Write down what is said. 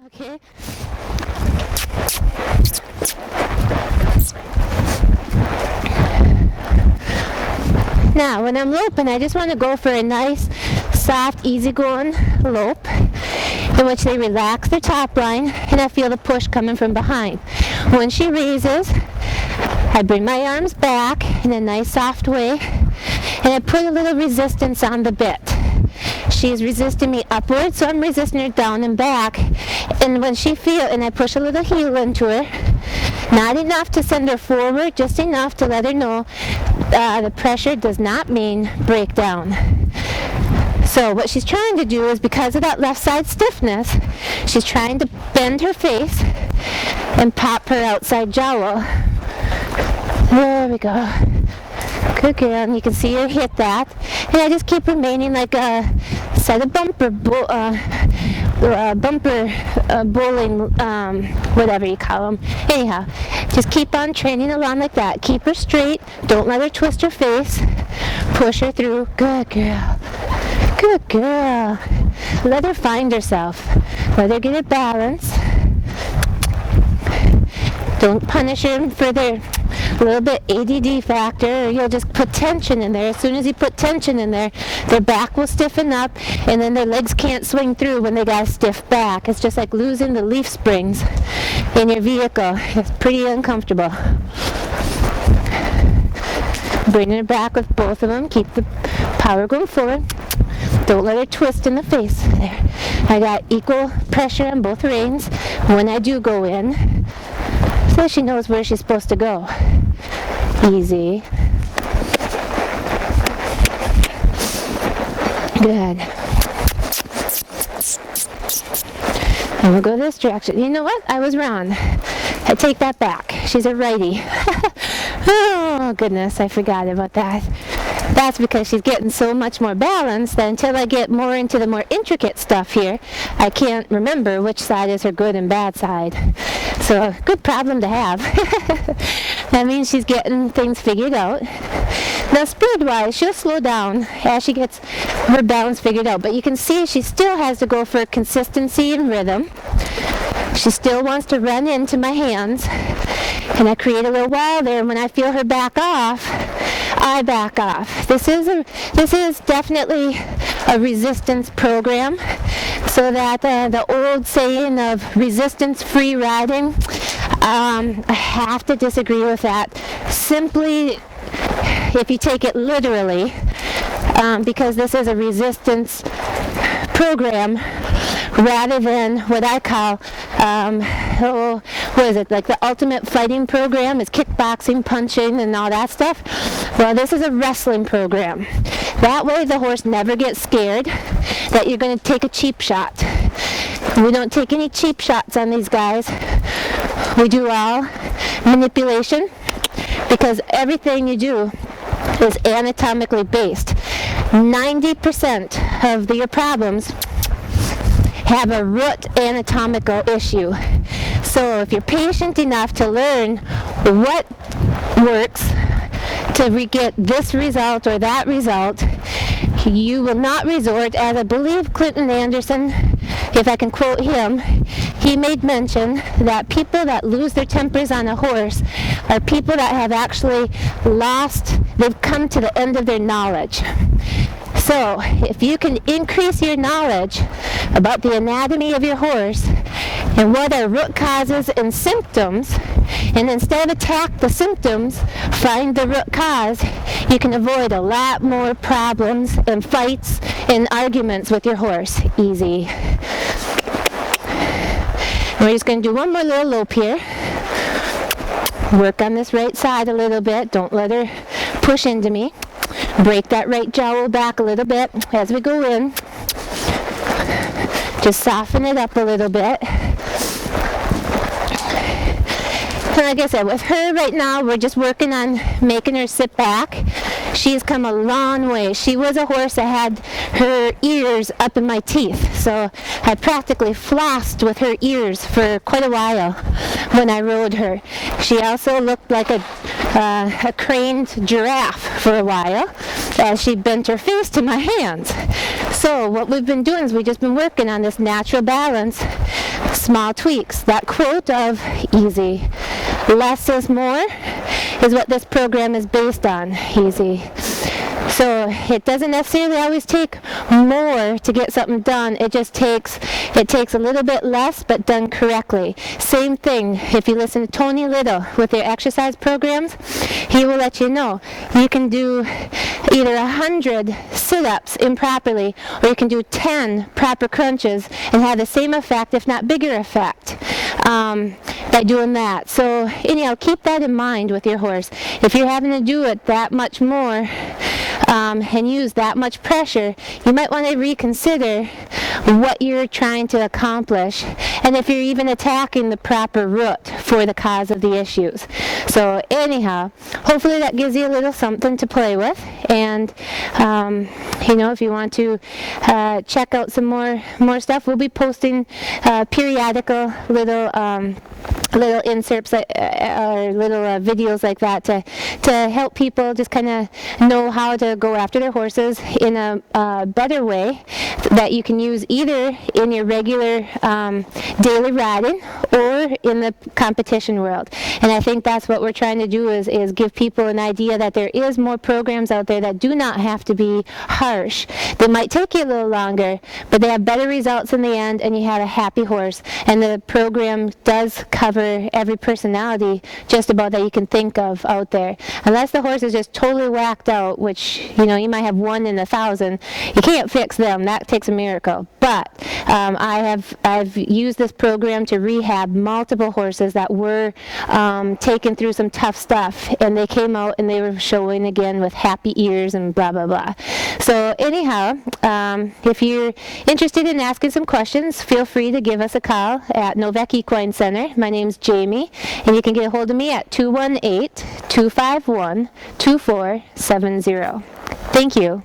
Okay. Now, when I'm loping, I just want to go for a nice, soft, easygoing lope in which they relax their top line and I feel the push coming from behind. When she raises, I bring my arms back in a nice, soft way and I put a little resistance on the bit. She's resisting me upward, so I'm resisting her down and back. And when she feels, and I push a little heel into her, not enough to send her forward, just enough to let her know the pressure does not mean breakdown. So what she's trying to do is, because of that left side stiffness, she's trying to bend her face and pop her outside jowl. There we go. Good girl, and you can see her hit that. And I just keep remaining like a set of bowling, whatever you call them. Anyhow, just keep on training along like that. Keep her straight. Don't let her twist her face. Push her through. Good girl. Good girl. Let her find herself. Let her get her balance. Don't punish her for their little bit ADD factor, or you'll just put tension in there. As soon as you put tension in there, their back will stiffen up, and then their legs can't swing through when they got a stiff back. It's just like losing the leaf springs in your vehicle. It's pretty uncomfortable. Bring her back with both of them. Keep the power going forward. Don't let her twist in the face. There. I got equal pressure on both reins when I do go in, so she knows where she's supposed to go. Easy. Good. And we'll go this direction. You know what? I was wrong. I take that back. She's a righty. Oh, goodness. I forgot about that. That's because she's getting so much more balance that until I get more into the more intricate stuff here, I can't remember which side is her good and bad side. So, a good problem to have. That means she's getting things figured out. Now, speed-wise, she'll slow down as she gets her balance figured out. But you can see she still has to go for consistency and rhythm. She still wants to run into my hands. And I create a little wall there, and when I feel her back off, I back off. This is definitely a resistance program, so that the old saying of resistance-free riding, I have to disagree with that. Simply, if you take it literally, because this is a resistance program rather than what I call, what is it, like the ultimate fighting program is kickboxing, punching, and all that stuff. Well, this is a wrestling program. That way the horse never gets scared that you're going to take a cheap shot. We don't take any cheap shots on these guys. We do all manipulation, because everything you do is anatomically based. 90% of your problems have a root anatomical issue. So if you're patient enough to learn what works to get this result or that result, you will not resort, as I believe Clinton Anderson, if I can quote him, he made mention that people that lose their tempers on a horse are people that have actually they've come to the end of their knowledge. So, if you can increase your knowledge about the anatomy of your horse and what are root causes and symptoms, and instead of attack the symptoms, find the root cause, you can avoid a lot more problems and fights and arguments with your horse. Easy. We're just going to do one more little lope here. Work on this right side a little bit. Don't let her push into me. Break that right jowl back a little bit as we go in. Just soften it up a little bit. And like I said, with her right now, we're just working on making her sit back. She's come a long way. She was a horse that had her ears up in my teeth, so I practically flossed with her ears for quite a while when I rode her. She also looked like a craned giraffe for a while as she bent her face to my hands. So what we've been doing is we've just been working on this natural balance small tweaks. That quote of easy, less is more, is what this program is based on, easy. So it doesn't necessarily always take more to get something done. It takes a little bit less, but done correctly. Same thing if you listen to Tony Little with their exercise programs. He will let you know you can do either 100 sit-ups improperly, or you can do 10 proper crunches and have the same effect, if not bigger effect, by doing that. So anyhow, keep that in mind with your horse. If you're having to do it that much more and use that much pressure, you might want to reconsider what you're trying to accomplish, and if you're even attacking the proper root for the cause of the issues. So anyhow, hopefully that gives you a little something to play with, and if you want to check out some more stuff, we'll be posting periodical little inserts or little videos like that to help people just kind of know how to go after their horses in a better way that you can use either in your regular daily riding or in the competition world. And I think that's what we're trying to do is give people an idea that there is more programs out there that do not have to be harsh. They might take you a little longer, but they have better results in the end, and you have a happy horse. And the program does cover every personality just about that you can think of out there. Unless the horse is just totally whacked out, which you might have 1 in 1,000, you can't fix them. That takes a miracle. But I've used this program to rehab multiple horses that were taken through some tough stuff, and they came out and they were showing again with happy ears and blah blah blah. So anyhow, if you're interested in asking some questions, feel free to give us a call at Novak Equine Center. My name's Jamie, and you can get a hold of me at 218-251-2470. Thank you.